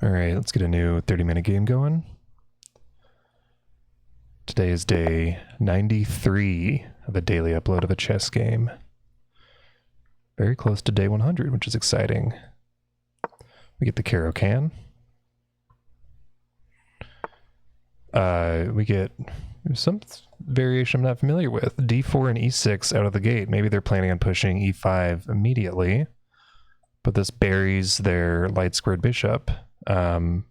Alright, let's get a new 30-minute game going. Today is day 93 of a daily upload of a chess game. Very close to day 100, which is exciting. We get the caro kann. We get some variation I'm not familiar with. d4 and e6 out of the gate. Maybe they're planning on pushing e5 immediately, but this buries their light squared bishop. Go ahead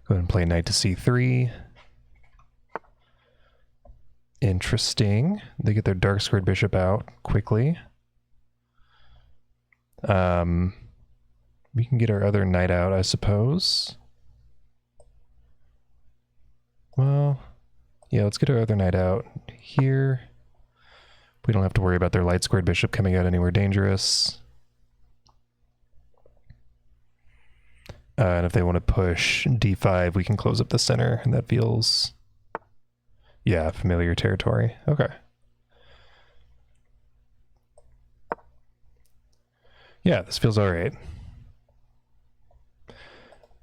and play knight to c3. Interesting. They get their dark squared bishop out quickly. We can get our other knight out, I suppose. Well, yeah, let's get our other knight out here. We don't have to worry about their light squared bishop coming out anywhere dangerous. And if they want to push d5, we can close up the center, and that feels, yeah, familiar territory. Okay. Yeah, this feels all right.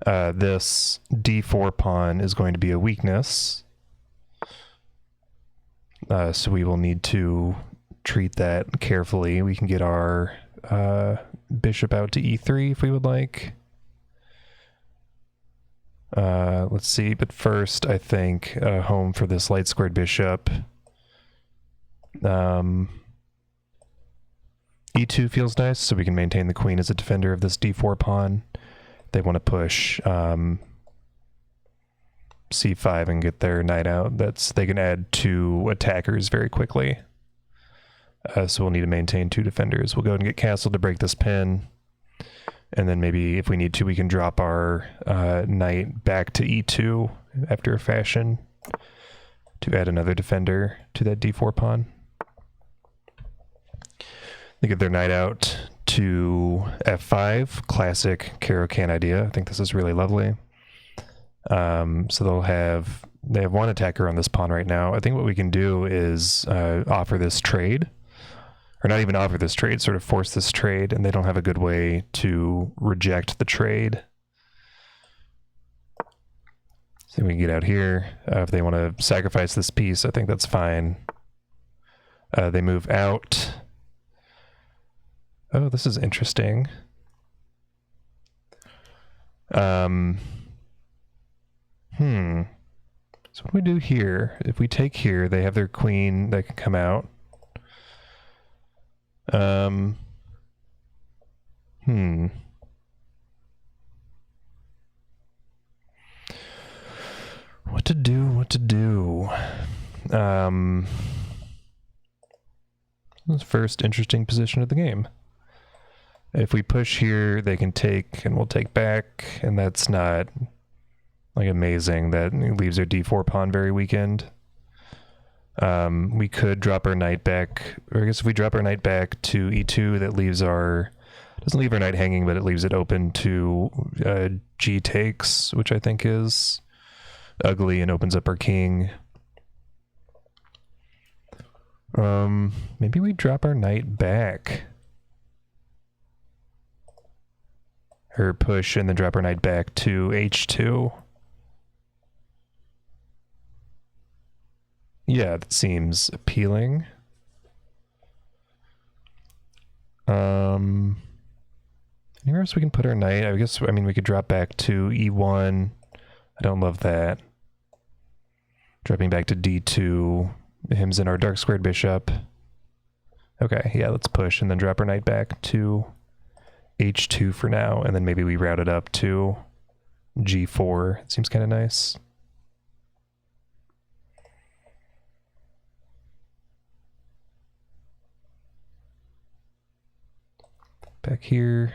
This d4 pawn is going to be a weakness. So we will need to treat that carefully. We can get our bishop out to e3 if we would like. Let's see, but first I think home for this light squared bishop. E2 feels nice, so we can maintain the queen as a defender of this d4 pawn. They want to push c5 and get their knight out. They can add two attackers very quickly. So we'll need to maintain two defenders. We'll go ahead and get castle to break this pin. And then maybe if we need to, we can drop our knight back to e2 after a fashion to add another defender to that d4 pawn. They get their knight out to f5, classic caro kann idea. I think this is really lovely. So they have one attacker on this pawn right now. I think what we can do is offer this trade. Or not even offer this trade, sort of force this trade, and they don't have a good way to reject the trade. So we can get out here. If they want to sacrifice this piece, I think that's fine. They move out. Oh, this is interesting. So what do we do here? If we take here, they have their queen that can come out. What to do? This first interesting position of the game. If we push here, they can take, and we'll take back, and that's not, like, amazing. That leaves their d4 pawn very weakened. We could drop our knight back, or I guess if we drop our knight back to e2, that leaves doesn't leave our knight hanging, but it leaves it open to g takes, which I think is ugly and opens up our king. Maybe we drop our knight back. Or push and then drop our knight back to h2. Yeah, that seems appealing. Anywhere else we can put our knight? I mean, we could drop back to e1. I don't love that. Dropping back to d2. Him's in our dark squared bishop. Okay, yeah, let's push and then drop our knight back to h2 for now, and then maybe we route it up to g4. It seems kind of nice. Back here.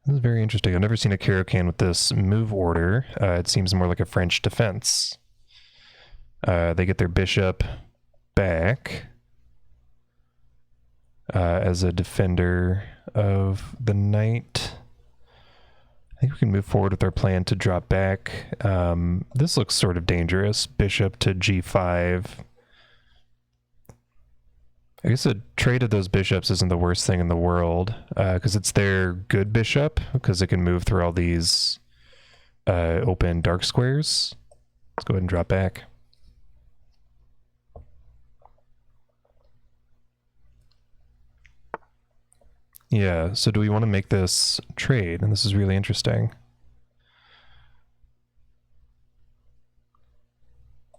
This is very interesting. I've never seen a caro kann with this move order. It seems more like a French defense. They get their bishop back as a defender of the knight. I think we can move forward with our plan to drop back. This looks sort of dangerous. Bishop to g5. I guess a trade of those bishops isn't the worst thing in the world, because it's their good bishop, because it can move through all these open dark squares. Let's go ahead and drop back. Yeah, so do we want to make this trade? And this is really interesting.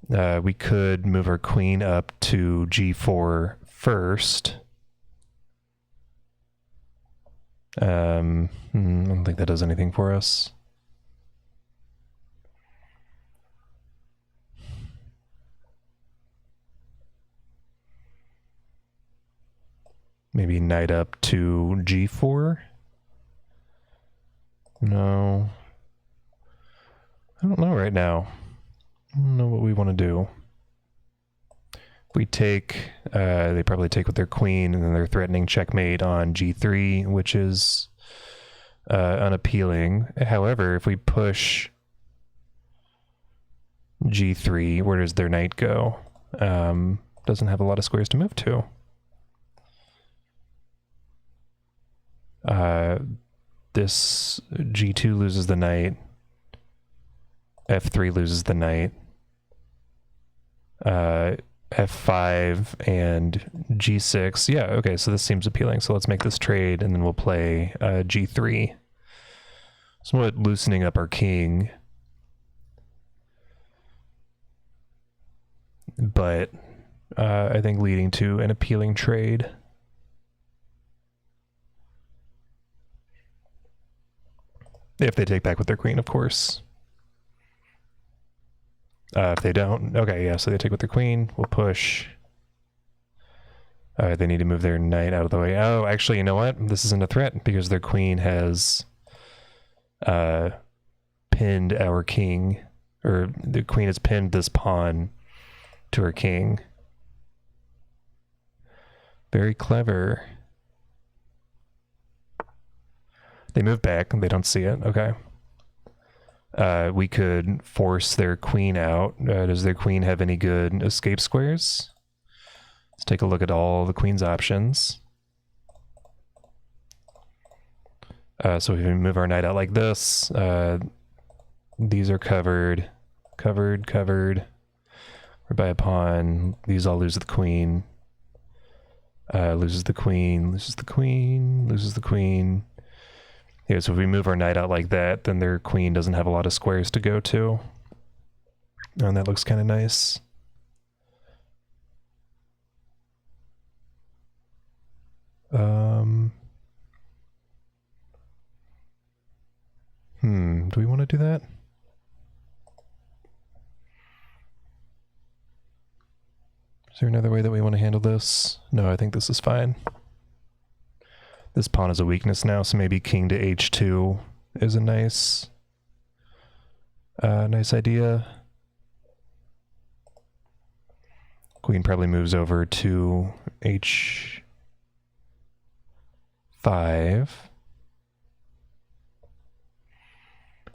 We could move our queen up to g4 first. I don't think that does anything for us. Maybe knight up to g4? No. I don't know right now. I don't know what we want to do. If we take, they probably take with their queen, and then they're threatening checkmate on g3, which is unappealing. However, if we push g3, where does their knight go? Doesn't have a lot of squares to move to. This g2 loses the knight. f3 loses the knight. f5 and g6. Yeah, okay, so this seems appealing. So let's make this trade, and then we'll play g3. Somewhat loosening up our king. But I think leading to an appealing trade. If they take back with their queen, of course. If they don't, okay, yeah, so they take with their queen, we'll push. They need to move their knight out of the way. Oh, actually, you know what? This isn't a threat, because their queen has pinned our king, or the queen has pinned this pawn to her king. Very clever. They move back, and they don't see it, okay. We could force their queen out. Does their queen have any good escape squares? Let's take a look at all the queen's options. So if we move our knight out like this, these are covered, covered. We're by a pawn. These all lose the queen. Loses the queen, loses the queen, loses the queen. Yeah, so if we move our knight out like that, then their queen doesn't have a lot of squares to go to. And that looks kind of nice. Do we want to do that? Is there another way that we want to handle this? No, I think this is fine. This pawn is a weakness now, so maybe king to h2 is a nice idea. Queen probably moves over to h5.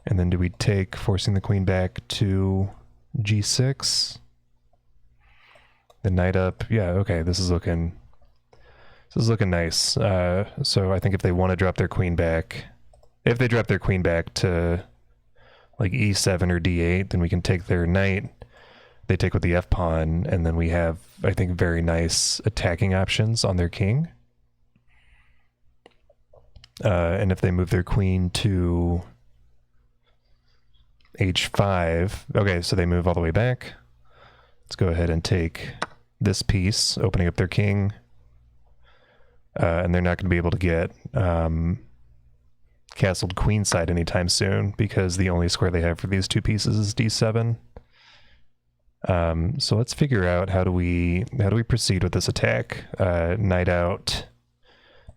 And then do we take, forcing the queen back to g6? The knight up. Yeah, okay, this is looking nice. So I think if they want to drop their queen back, if they drop their queen back to like e7 or d8, then we can take their knight. They take with the f pawn, and then we have, I think, very nice attacking options on their king. And if they move their queen to h5, okay, so they move all the way back. Let's go ahead and take this piece, opening up their king. And they're not going to be able to get castled queenside anytime soon, because the only square they have for these two pieces is d7. So let's figure out how do we proceed with this attack. Knight out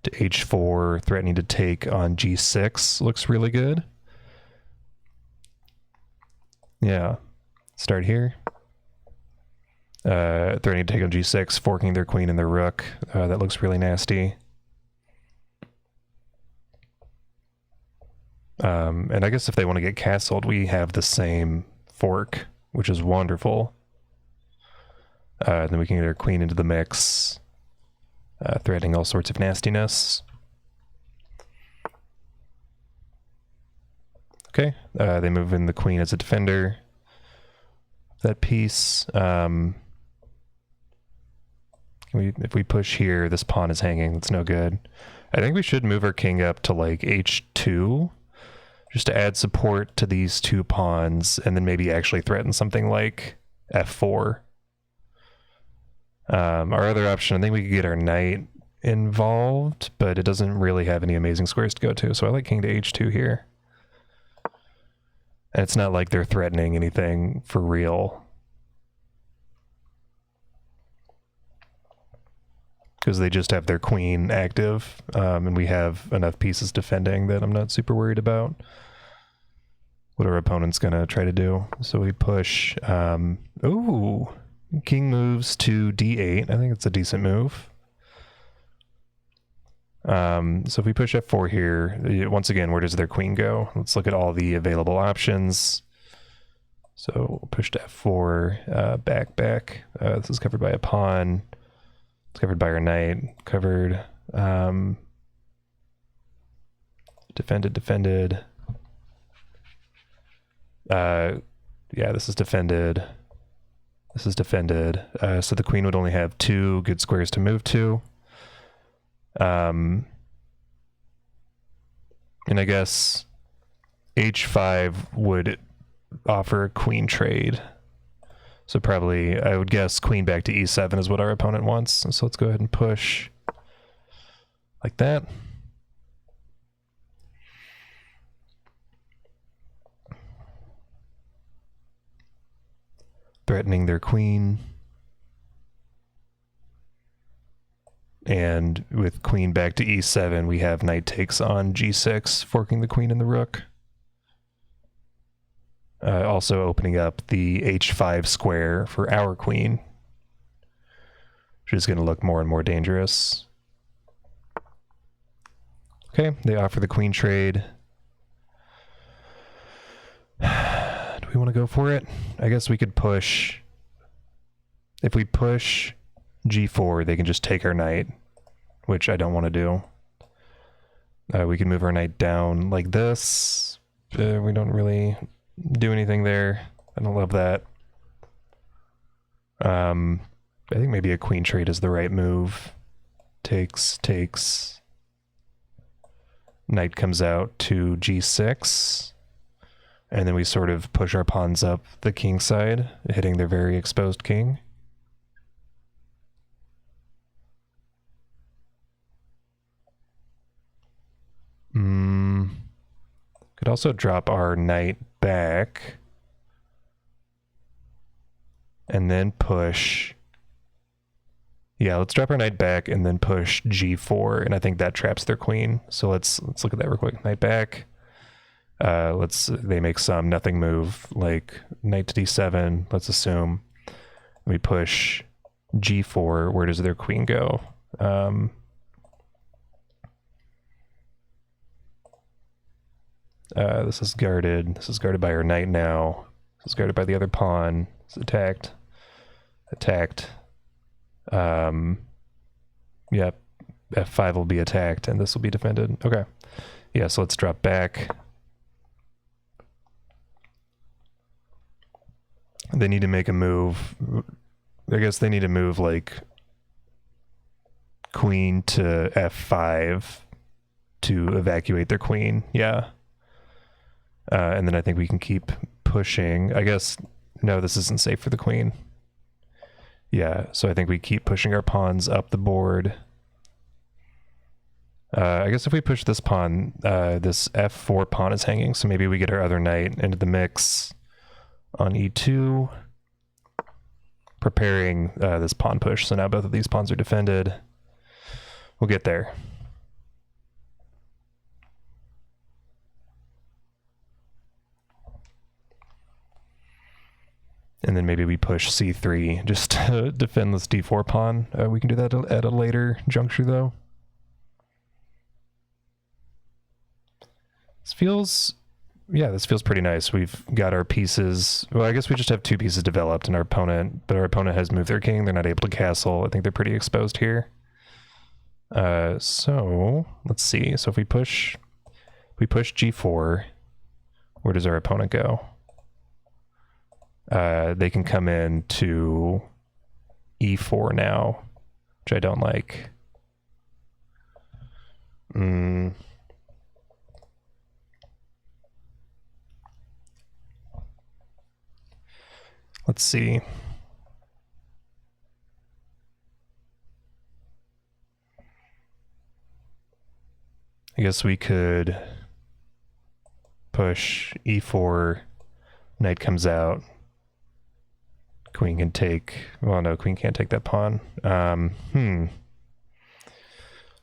to h4, threatening to take on g6 looks really good. Yeah, start here. Threatening to take on g6, forking their queen and their rook. That looks really nasty. And I guess if they want to get castled, we have the same fork, which is wonderful. Then we can get our queen into the mix. threatening all sorts of nastiness. Okay, they move in the queen as a defender. That piece. If we push here, this pawn is hanging. That's no good. I think we should move our king up to like h2, just to add support to these two pawns, and then maybe actually threaten something like f4. Our other option, I think we could get our knight involved, but it doesn't really have any amazing squares to go to, so I like king to h2 here. And it's not like they're threatening anything for real, because they just have their queen active, and we have enough pieces defending that I'm not super worried about what our opponent's gonna try to do. So we push, ooh, king moves to d8. I think it's a decent move. So if we push f4 here, once again, where does their queen go? Let's look at all the available options. So we'll push to f4, back. This is covered by a pawn. It's covered by our knight. Covered. Defended. Yeah, this is defended. This is defended. So the queen would only have 2 good squares to move to. And I guess h5 would offer a queen trade. So probably, I would guess queen back to e7 is what our opponent wants. So let's go ahead and push like that. Threatening their queen. And with queen back to e7, we have knight takes on g6, forking the queen and the rook. Also opening up the h5 square for our queen, which is going to look more and more dangerous. Okay, they offer the queen trade. Do we want to go for it? I guess we could push. If we push g4, they can just take our knight, which I don't want to do. We can move our knight down like this. We don't really do anything there. I don't love that. I think maybe a queen trade is the right move. Takes. Knight comes out to g6. And then we sort of push our pawns up the king side, hitting their very exposed king. Could also drop our knight back and then push. Yeah, let's drop our knight back and then push g4, and I think that traps their queen. So let's look at that real quick. Knight back. They make some nothing move like knight to d7. Let's assume we push g4. Where does their queen go? This is guarded. This is guarded by our knight now. This is guarded by the other pawn. It's attacked. Yep. F5 will be attacked, and this will be defended. Okay. Yeah, so let's drop back. They need to make a move. I guess they need to move like queen to f5 to evacuate their queen. Yeah. And then I think we can keep pushing. I guess, no, this isn't safe for the queen. Yeah, so I think we keep pushing our pawns up the board. I guess if we push this pawn, this f4 pawn is hanging, so maybe we get our other knight into the mix on e2, preparing this pawn push. So now both of these pawns are defended. We'll get there. And then maybe we push c3 just to defend this d4 pawn. We can do that at a later juncture, though. This feels pretty nice. We've got our pieces. Well, I guess we just have 2 pieces developed, and our opponent has moved their king. They're not able to castle. I think they're pretty exposed here. So let's see. So if we push g4, where does our opponent go? They can come in to e4 now, which I don't like. Let's see. I guess we could push e4, knight comes out, queen can take, well no, queen can't take that pawn.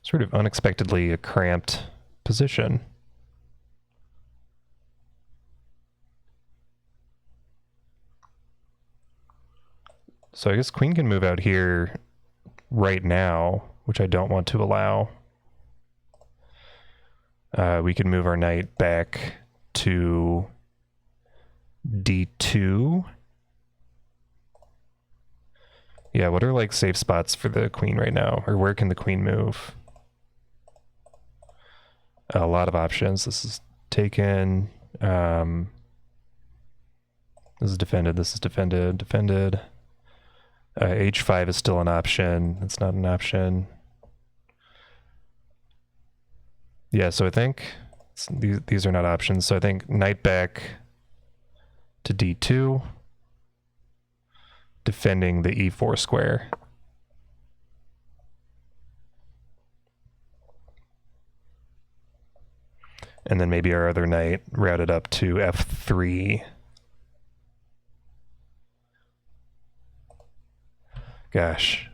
Sort of unexpectedly a cramped position. So I guess queen can move out here right now, which I don't want to allow. We can move our knight back to d2. Yeah, what are like safe spots for the queen right now? Or where can the queen move? A lot of options. This is taken. This is defended. This is defended. Defended. H5 is still an option. It's not an option. Yeah, so I think these are not options. So I think knight back to d2, defending the e4 square. And then maybe our other knight routed up to f3. Gosh.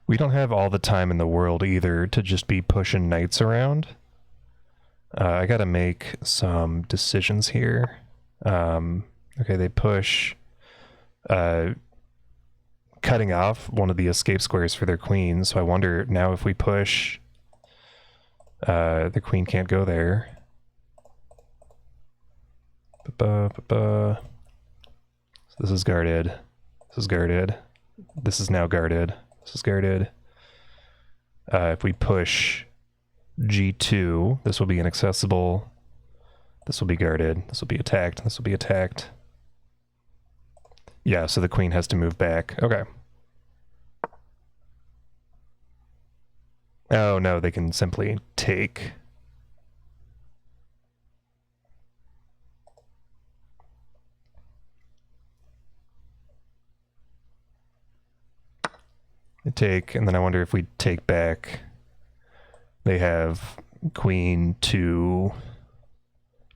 We don't have all the time in the world either to just be pushing knights around. I gotta make some decisions here. Okay, they push, cutting off one of the escape squares for their queen. So I wonder now if we push, the queen can't go there. So this is guarded. This is guarded. This is now guarded. This is guarded. If we push g2, this will be inaccessible. This will be guarded. This will be attacked. This will be attacked. Yeah, so the queen has to move back. Okay. Oh no, they can simply take. They take, and then I wonder if we take back, they have queen to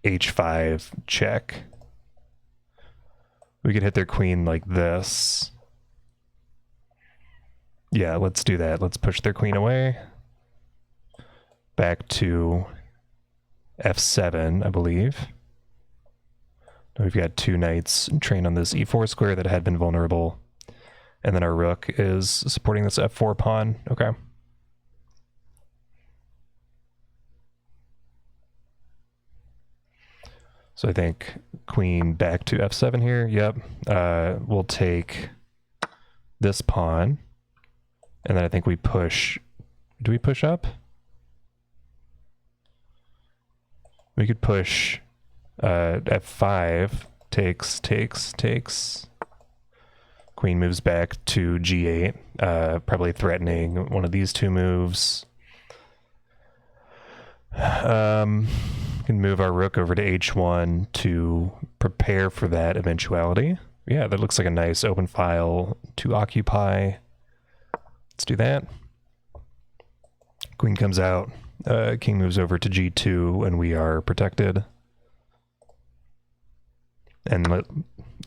h5 check. We could hit their queen like this. Yeah, let's do that. Let's push their queen away. Back to f7, I believe. Now we've got two knights trained on this e4 square that had been vulnerable. And then our rook is supporting this f4 pawn. Okay. So I think queen back to f7 here. Yep. We'll take this pawn. And then I think we push. Do we push up? We could push f5. Takes. Queen moves back to g8, probably threatening one of these two moves. Can move our rook over to h1 to prepare for that eventuality. Yeah, that looks like a nice open file to occupy. Let's do that. Queen comes out. King moves over to g2, and we are protected. And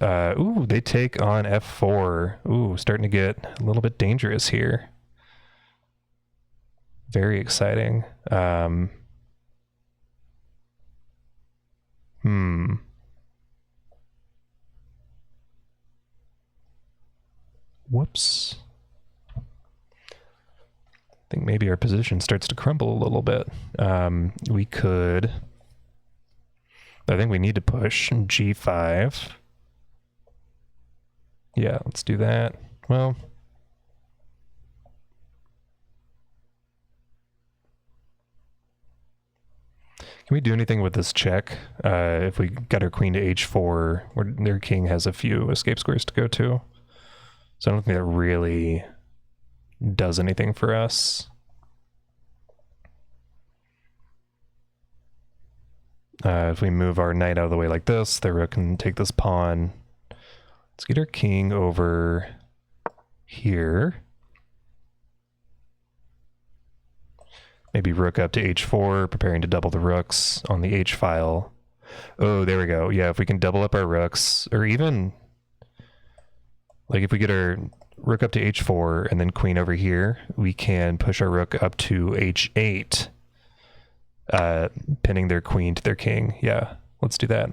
ooh, they take on f4. Ooh, starting to get a little bit dangerous here. Very exciting. Whoops. I think maybe our position starts to crumble a little bit. We could... I think we need to push g5. Yeah, let's do that. Well, Can we do anything with this check? If we got our queen to h4, where their king has a few escape squares to go to. So I don't think that really does anything for us. If we move our knight out of the way like this, the rook can take this pawn. Let's get our king over here. Maybe rook up to h4, preparing to double the rooks on the h file. Oh, there we go. Yeah, if we can double up our rooks, or even, like if we get our rook up to h4 and then queen over here, we can push our rook up to h8, pinning their queen to their king. Yeah, let's do that.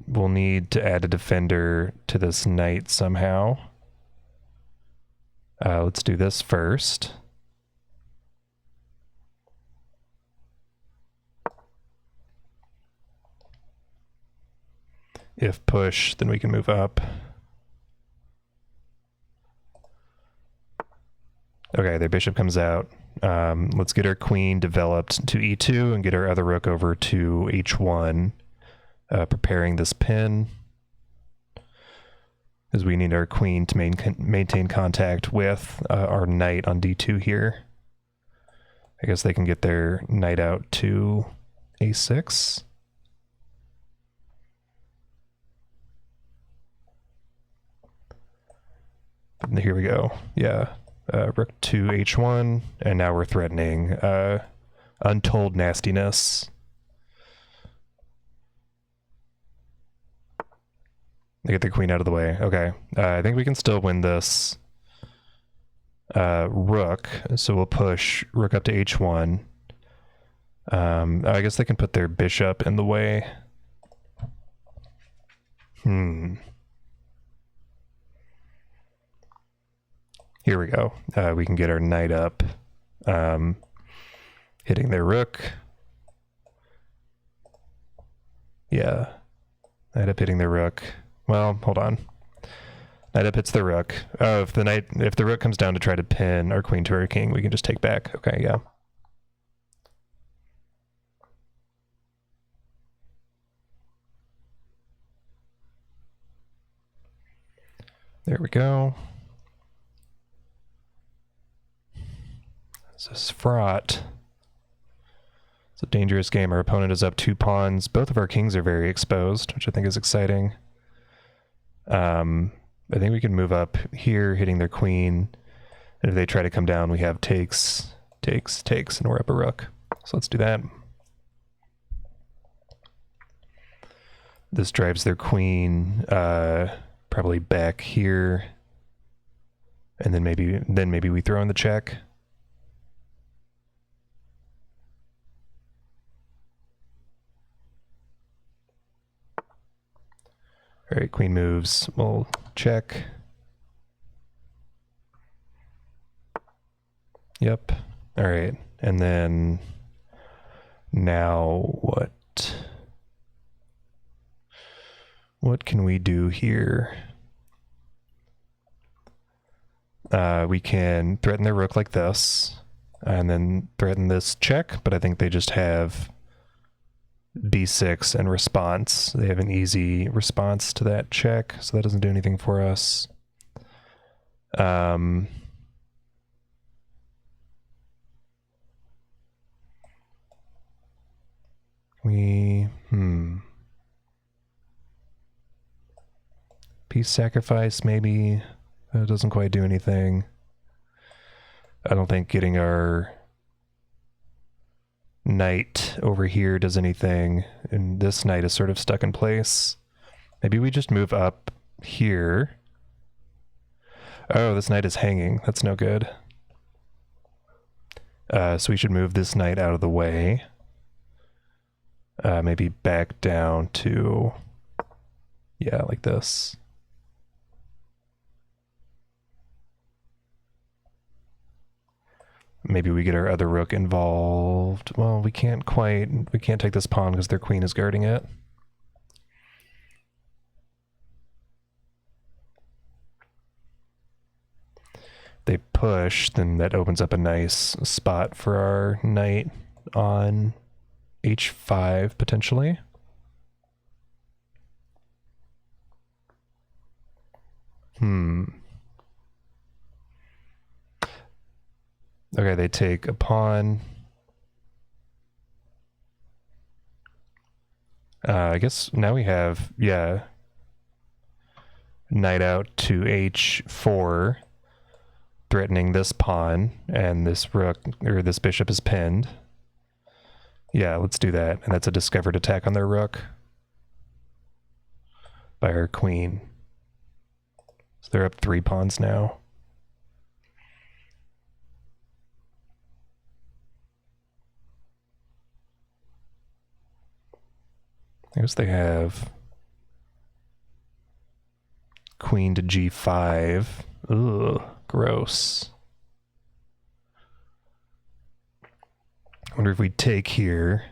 We'll need to add a defender to this knight somehow. Let's do this first. If push, then we can move up. Okay, their bishop comes out. Let's get our queen developed to e2 and get our other rook over to h1, preparing this pin, because we need our queen to maintain contact with our knight on d2 here. I guess they can get their knight out to a6. Here we go. Yeah. Rook to h1, and now we're threatening untold nastiness. They get the queen out of the way. Okay. I think we can still win this rook, so we'll push rook up to h1. I guess they can put their bishop in the way. Here we go. We can get our knight up, hitting their rook. Yeah, knight up hitting their rook. Well, hold on. Knight up hits the rook. Oh, if the rook comes down to try to pin our queen to our king, we can just take back. Okay, yeah. There we go. This is fraught. It's a dangerous game. Our opponent is up 2 pawns. Both of our kings are very exposed, which I think is exciting. I think we can move up here, hitting their queen. And if they try to come down, we have takes, and we're up a rook. So let's do that. This drives their queen probably back here. And then maybe we throw in the check. All right, queen moves. We'll check. Yep. All right. And then now what? What can we do here? We can threaten their rook like this, and then threaten this check, but I think they just have b6 and response. They have an easy response to that check, so that doesn't do anything for us. Peace sacrifice, maybe. That doesn't quite do anything. I don't think getting our knight over here does anything, and this knight is sort of stuck in place. Maybe we just move up here. Oh, this knight is hanging. That's no good. So we should move this knight out of the way. Maybe back down to, yeah, like this. Maybe we get our other rook involved. Well, we can't take this pawn because their queen is guarding it. they push, then that opens up a nice spot for our knight on h5 potentially. Okay, they take a pawn. I guess now we have, yeah, knight out to h4, threatening this pawn, and this rook, or this bishop is pinned. Yeah, let's do that. And that's a discovered attack on their rook by our queen. So they're up 3 pawns now. I guess they have queen to g5. Ugh, gross. I wonder if we take here,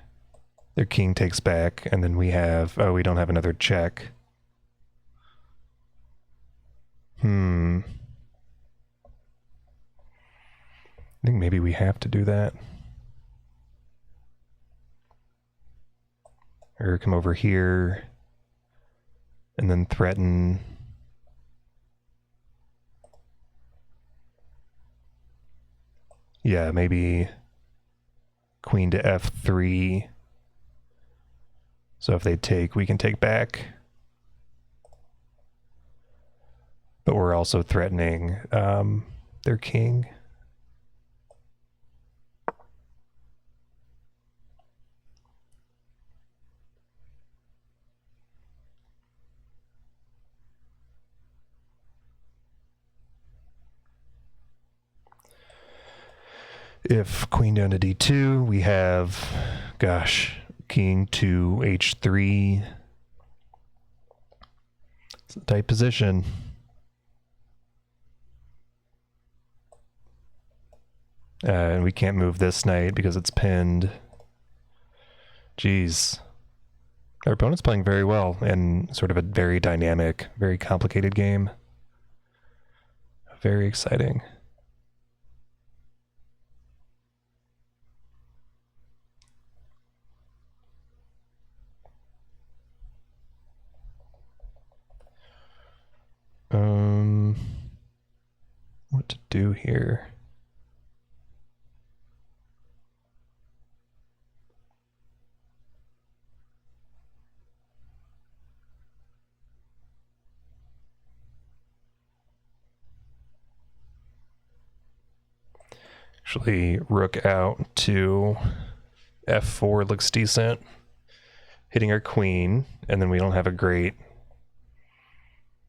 their king takes back, and then we have, oh, we don't have another check. I think maybe we have to do that. Or come over here and then threaten. Yeah, maybe queen to f3. So if they take, we can take back. But we're also threatening their king. If queen down to d2, we have, gosh, king to h3. It's a tight position. And we can't move this knight because it's pinned. Jeez. Our opponent's playing very well in sort of a very dynamic, very complicated game. Very exciting. What to do here? Actually, rook out to f4 looks decent. Hitting our queen, and then we don't have a great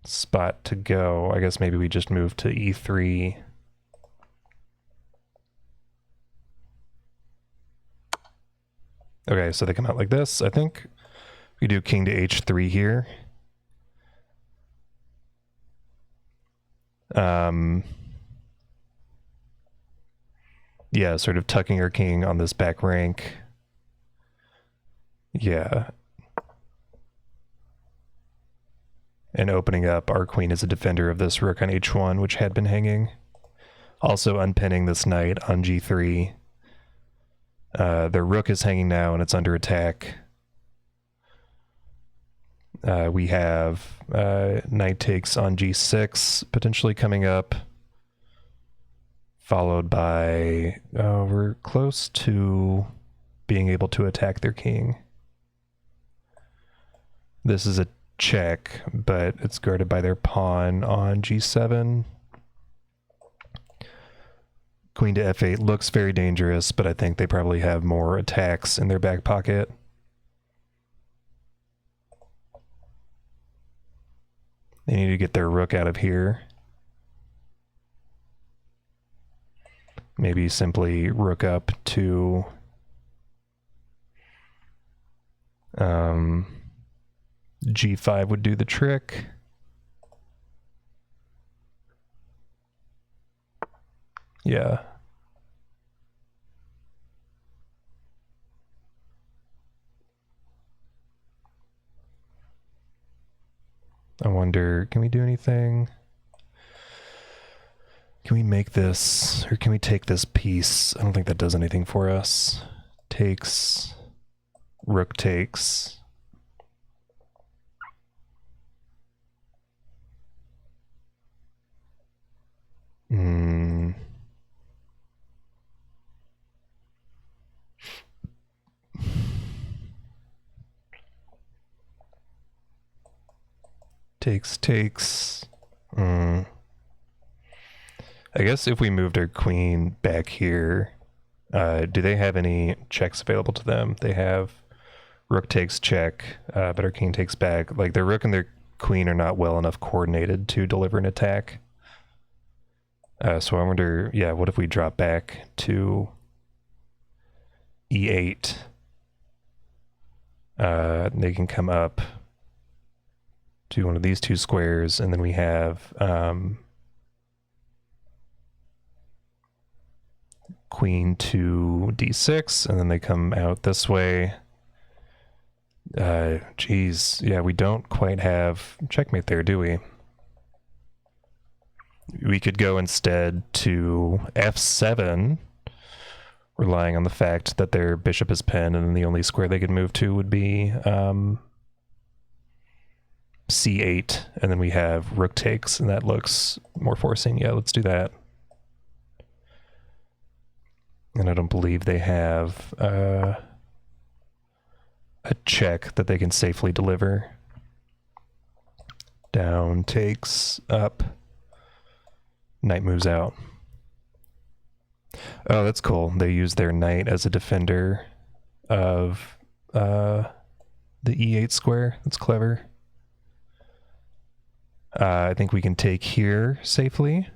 spot to go. I guess maybe we just move to e3. Okay, so they come out like this, I think. We do king to h3 here. Yeah, sort of tucking our king on this back rank. Yeah. And opening up our queen as a defender of this rook on h1, which had been hanging. Also unpinning this knight on g3. Their rook is hanging now and it's under attack. We have knight takes on g6 potentially coming up. Followed by, we're close to being able to attack their king. This is a check, but it's guarded by their pawn on g7. Queen to f8 looks very dangerous, but I think they probably have more attacks in their back pocket. They need to get their rook out of here. Maybe simply rook up to g5 would do the trick. Yeah. I wonder, can we do anything? Can we make this, or can we take this piece? I don't think that does anything for us. Takes, rook takes. Takes. I guess if we moved our queen back here, do they have any checks available to them? They have rook takes check, but our king takes back. Like their rook and their queen are not well enough coordinated to deliver an attack. So I wonder, yeah, what if we drop back to e8? They can come up to one of these two squares, and then we have queen to d6, and then they come out this way. Geez, yeah, we don't quite have checkmate there, do we? We could go instead to f7, relying on the fact that their bishop is pinned, and then the only square they could move to would be c8, and then we have rook takes, and that looks more forcing. Yeah, let's do that. And I don't believe they have a check that they can safely deliver. Down takes, up, knight moves out. Oh, that's cool. They use their knight as a defender of the e8 square. That's clever. I think we can take here safely.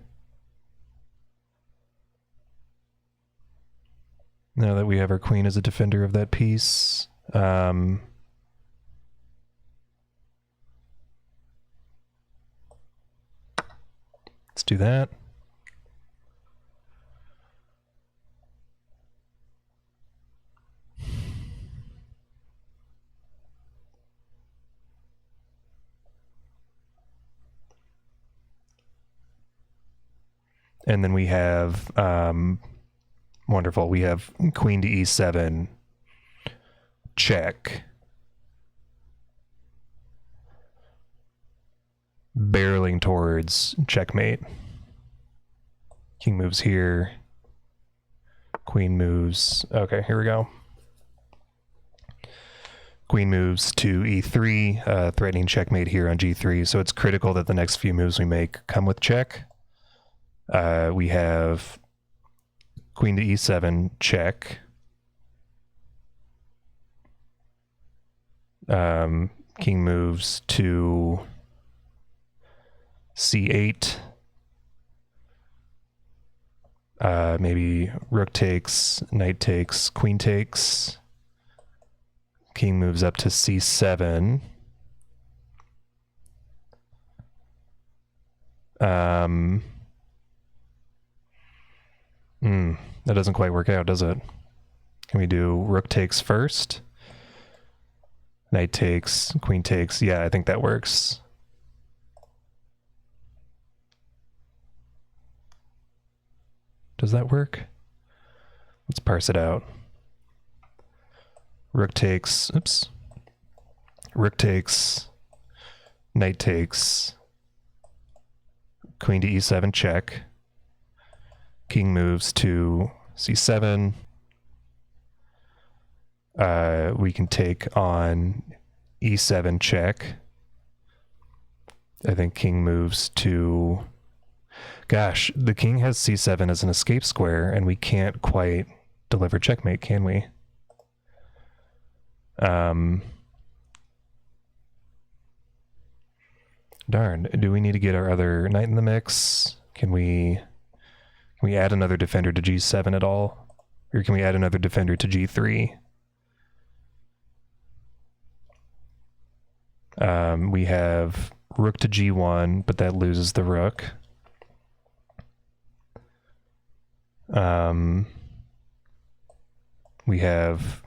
Now that we have our queen as a defender of that piece. Let's do that. And then we have, wonderful, we have queen to e7, check. Barreling towards checkmate. King moves here. Queen moves, okay, here we go. Queen moves to e3, threatening checkmate here on g3, so it's critical that the next few moves we make come with check. We have queen to e7, check. King moves to c8. Maybe rook takes, knight takes, queen takes. King moves up to c7. That doesn't quite work out, does it? Can we do rook takes first? Knight takes, queen takes. Yeah, I think that works. Does that work? Let's parse it out. Rook takes, oops. Rook takes, knight takes, queen to e7, check. King moves to c7. We can take on e7, check. I think king moves to... Gosh, the king has c7 as an escape square, and we can't quite deliver checkmate, can we? Darn, do we need to get our other knight in the mix? Can we add another defender to g7 at all? Or can we add another defender to g3? We have rook to g1, but that loses the rook. We have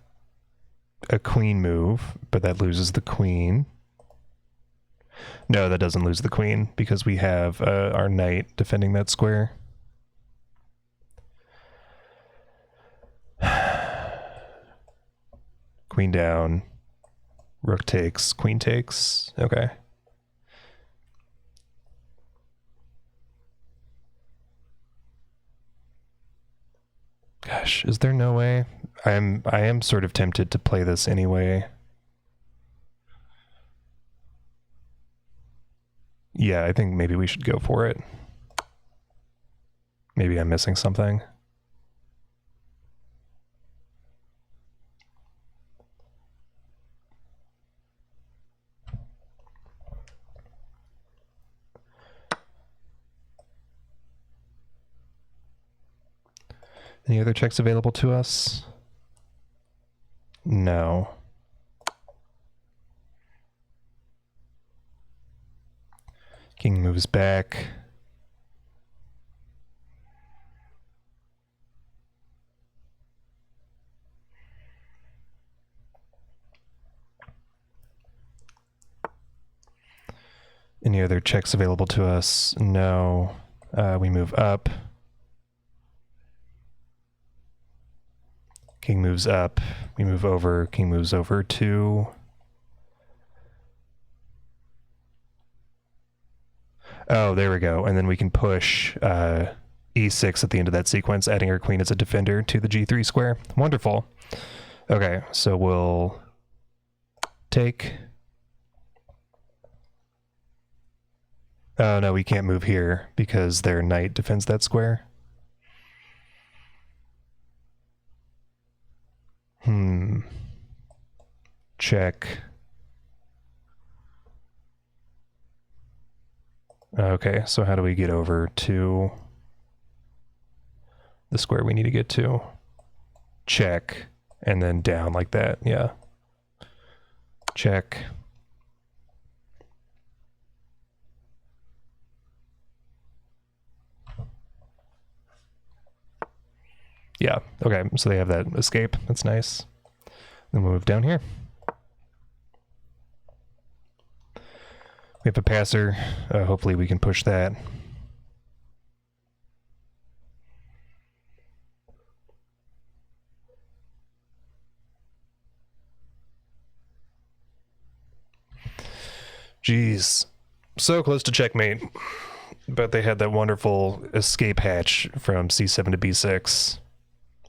a queen move, but that loses the queen. No, that doesn't lose the queen, because we have our knight defending that square. Queen down. Rook takes. Queen takes. Okay. Gosh, is there no way? I am sort of tempted to play this anyway. Yeah, I think maybe we should go for it. Maybe I'm missing something. Any other checks available to us? No. King moves back. Any other checks available to us? No. We move up. King moves up. We move over. King moves over 2. Oh, there we go. And then we can push e6 at the end of that sequence, adding our queen as a defender to the g3 square. Wonderful. Okay, so we'll take. Oh, no, we can't move here because their knight defends that square. Check. Okay, so how do we get over to the square we need to get to? Check, and then down like that, yeah. Check. Yeah, okay, so they have that escape. That's nice. Then we'll move down here. We have a passer. Hopefully we can push that. Jeez. So close to checkmate. But they had that wonderful escape hatch from c7 to b6.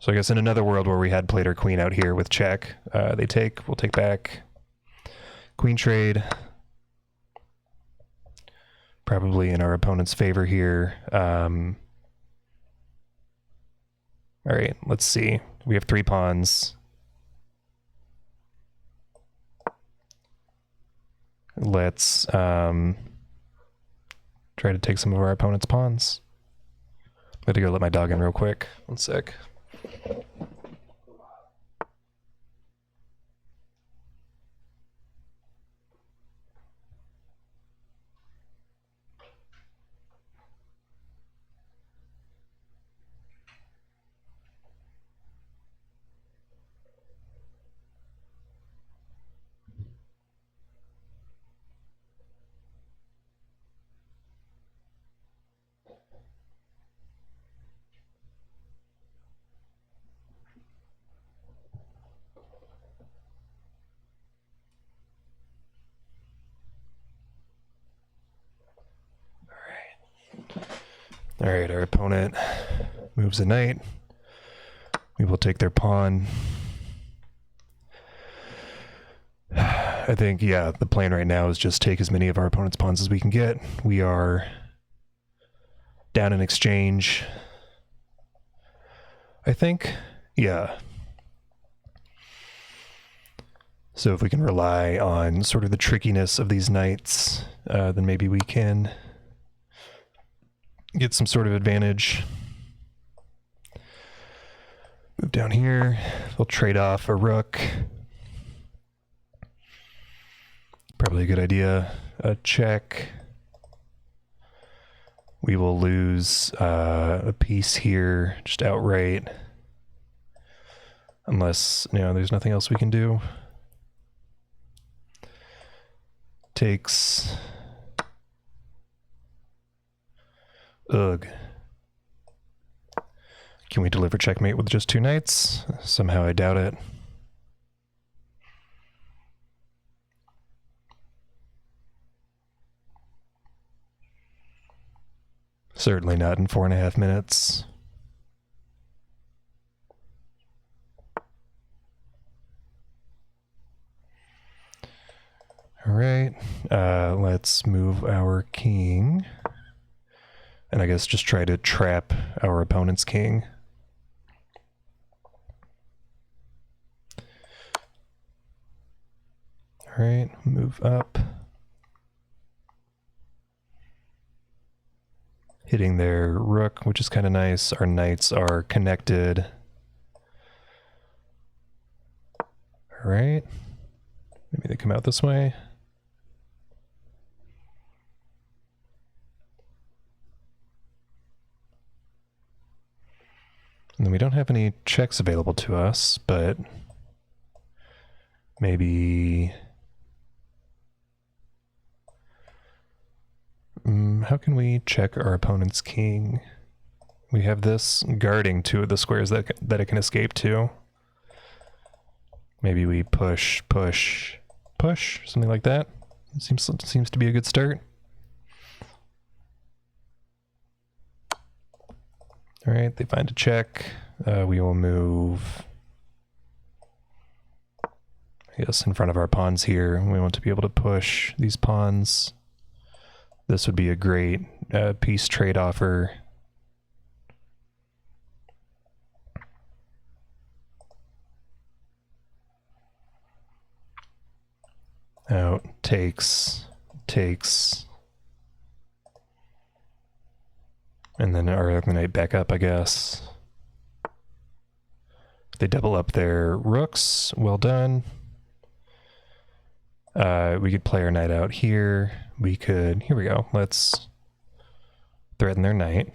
So I guess in another world where we had played our queen out here with check, they take, we'll take back. Queen trade. Probably in our opponent's favor here. All right, let's see. We have 3 pawns. Let's try to take some of our opponent's pawns. I'm gonna go let my dog in real quick. 1 sec. All right, our opponent moves a knight. We will take their pawn. I think, yeah, the plan right now is just take as many of our opponent's pawns as we can get. We are down in exchange. I think, yeah. So if we can rely on sort of the trickiness of these knights, then maybe we can get some sort of advantage. Move down here. We'll trade off a rook. Probably a good idea. A check. We will lose a piece here just outright. Unless, you know, there's nothing else we can do. Takes. Ugh. Can we deliver checkmate with just 2 knights? Somehow I doubt it. Certainly not in 4.5 minutes. All right, let's move our king. And I guess just try to trap our opponent's king. All right, move up. Hitting their rook, which is kind of nice. Our knights are connected. All right. Maybe they come out this way. And then we don't have any checks available to us, but maybe... how can we check our opponent's king? We have this guarding two of the squares that it can escape to. Maybe we push, push, push, something like that. Seems to be a good start. All right, they find a check. We will move, I guess, in front of our pawns here. We want to be able to push these pawns. This would be a great piece trade offer. Out, takes, and then our other knight back up, I guess. They double up their rooks. Well done. We could play our knight out here. We could, here we go. Let's threaten their knight.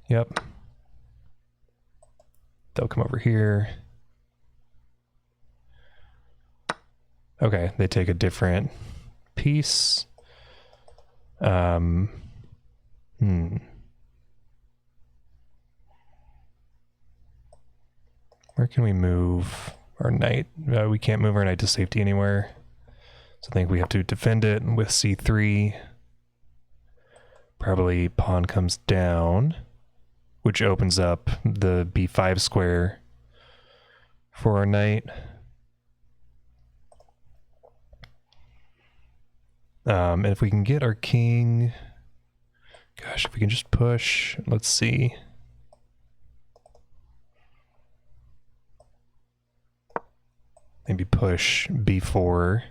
Yep. They'll come over here. Okay, they take a different piece. Where can we move our knight? We can't move our knight to safety anywhere. So I think we have to defend it with c3. Probably pawn comes down, which opens up the b5 square for our knight. And if we can get our king, gosh, if we can just push, let's see. Maybe push b4.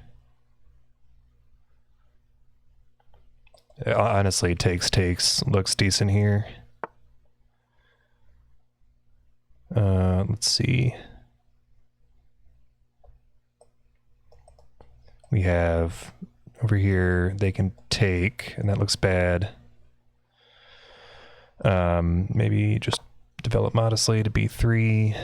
Honestly, takes looks decent here. Let's see. We have over here, they can take, and that looks bad. Maybe just develop modestly to b3.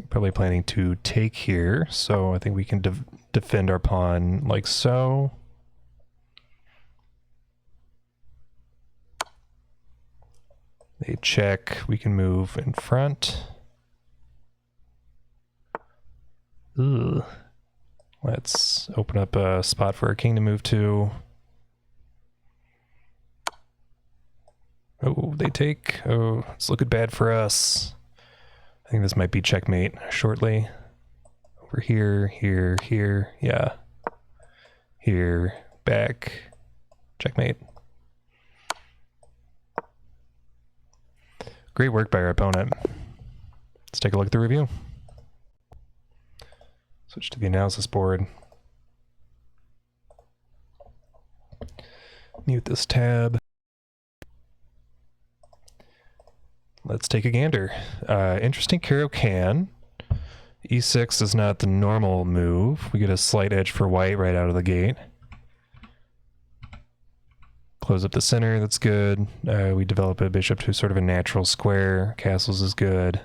Probably planning to take here, so I think we can defend our pawn like so. They check, we can move in front. Ugh. Let's open up a spot for our king to move to. Oh, they take. Oh, it's looking bad for us. I think this might be checkmate shortly. Over here, here, yeah. Here, back, checkmate. Great work by our opponent. Let's take a look at the review. Switch to the analysis board. Mute this tab. Let's take a gander. Interesting caro kann. E6 is not the normal move. We get a slight edge for white right out of the gate. Close up the center, that's good. We develop a bishop to sort of a natural square. Castles is good.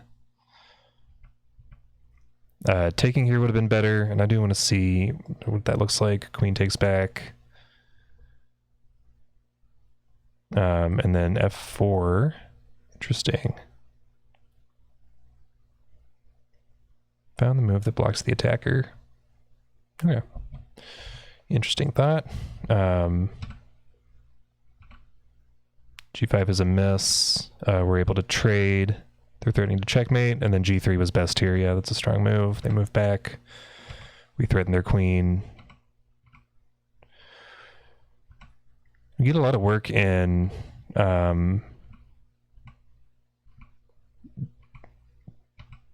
Taking here would have been better, and I do want to see what that looks like. Queen takes back. And then f4. Interesting. Found the move that blocks the attacker. Okay. Interesting thought. G5 is a miss. We're able to trade. They're threatening to checkmate, and then G3 was best here. Yeah, that's a strong move. They move back. We threaten their queen. We get a lot of work in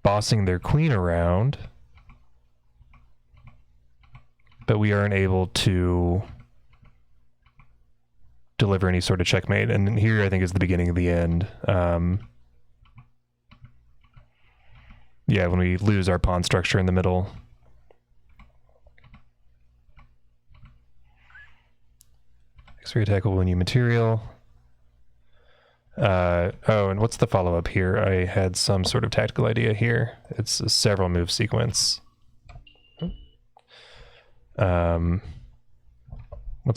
bossing their queen around, but we aren't able to deliver any sort of checkmate. And here I think is the beginning of the end. Yeah, when we lose our pawn structure in the middle. X3 attack will win you material. Oh, and what's the follow-up here? I had some sort of tactical idea here. It's a several move sequence. What's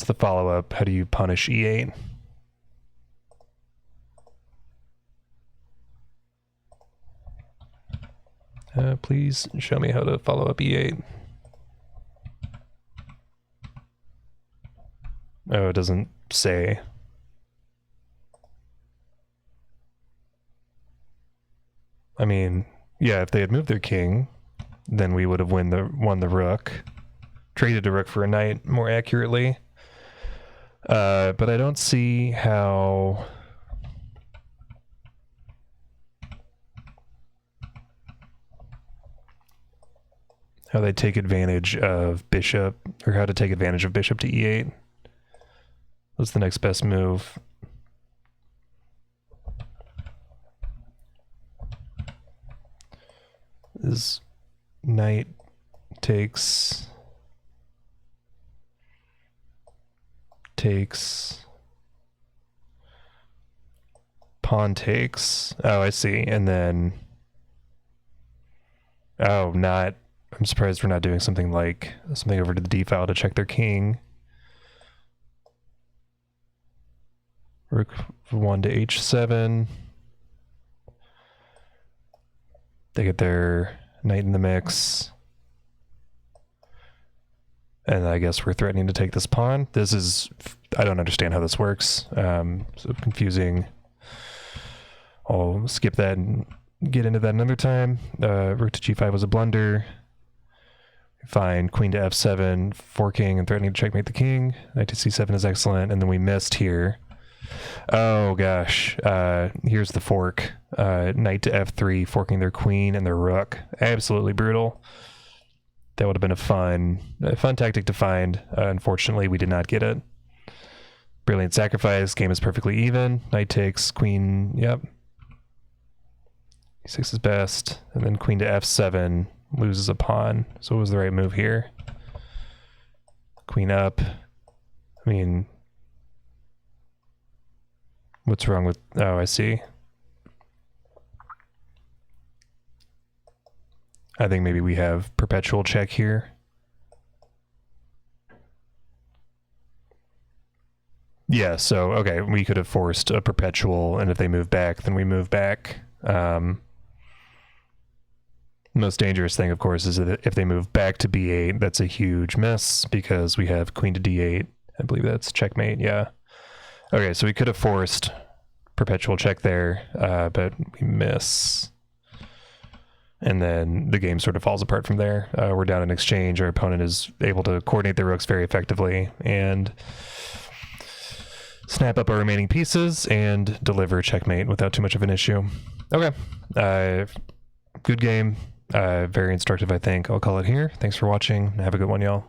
the follow-up? How do you punish E8? Please show me how to follow up E8. Oh, it doesn't say. I mean, yeah, if they had moved their king, then we would have won the rook. Traded a rook for a knight more accurately. But I don't see how... how they take advantage of bishop, or how to take advantage of bishop to E8. What's the next best move? Is knight takes pawn takes. Oh, I see. And then I'm surprised we're not doing something like something over to the D file to check their king. Rook 1 to H7. They get their knight in the mix. And I guess we're threatening to take this pawn. This is, I don't understand how this works. So confusing. I'll skip that and get into that another time. Rook to G5 was a blunder. Fine, queen to F7, forking and threatening to checkmate the king. Knight to C7 is excellent, and then we missed here. Oh gosh, here's the fork. Knight to F3, forking their queen and their rook. Absolutely brutal. That would have been a fun tactic to find. Unfortunately, we did not get it. Brilliant sacrifice. Game is perfectly even. Knight takes, queen, yep. E6 is best, and then queen to F7 loses a pawn. So what was the right move here? Queen up. I mean, what's wrong with... Oh, I see. I think maybe we have perpetual check here. Yeah, so, okay, we could have forced a perpetual, and if they move back, then we move back. Most dangerous thing, of course, is that if they move back to B8, that's a huge miss, because we have queen to D8. I believe that's checkmate, yeah. Okay, so we could have forced perpetual check there, but we miss. And then the game sort of falls apart from there. We're down in exchange. Our opponent is able to coordinate their rooks very effectively and snap up our remaining pieces and deliver checkmate without too much of an issue. Okay. Good game. Very instructive, I think. I'll call it here. Thanks for watching. Have a good one, y'all.